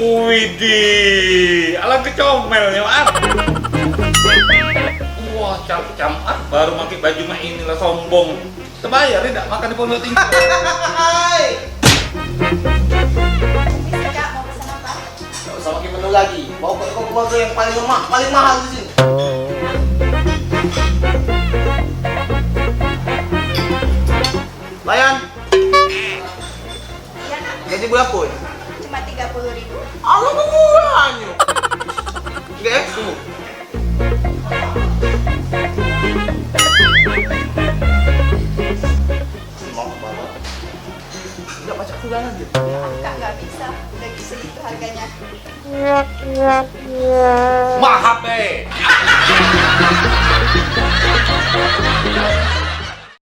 Widih, alam kecomel ya, Maaf. Wah, camat baru pakai baju mah inilah sombong. Terbayar tidak makan di Pondok Tinggi. Bisa Kak, mau pesan apa? Gak usah pakai menu lagi. Bawa ke keluarga yang paling lemah, paling mahal di sini. Layan, Iya Kak, gaji berapa ya? cuma 30.000. Allah murahnya. Gak tunggu. Mau bawa? Tidak pajak bulanan gitu. Kak nggak bisa, udah segitu harganya. Mahal, be.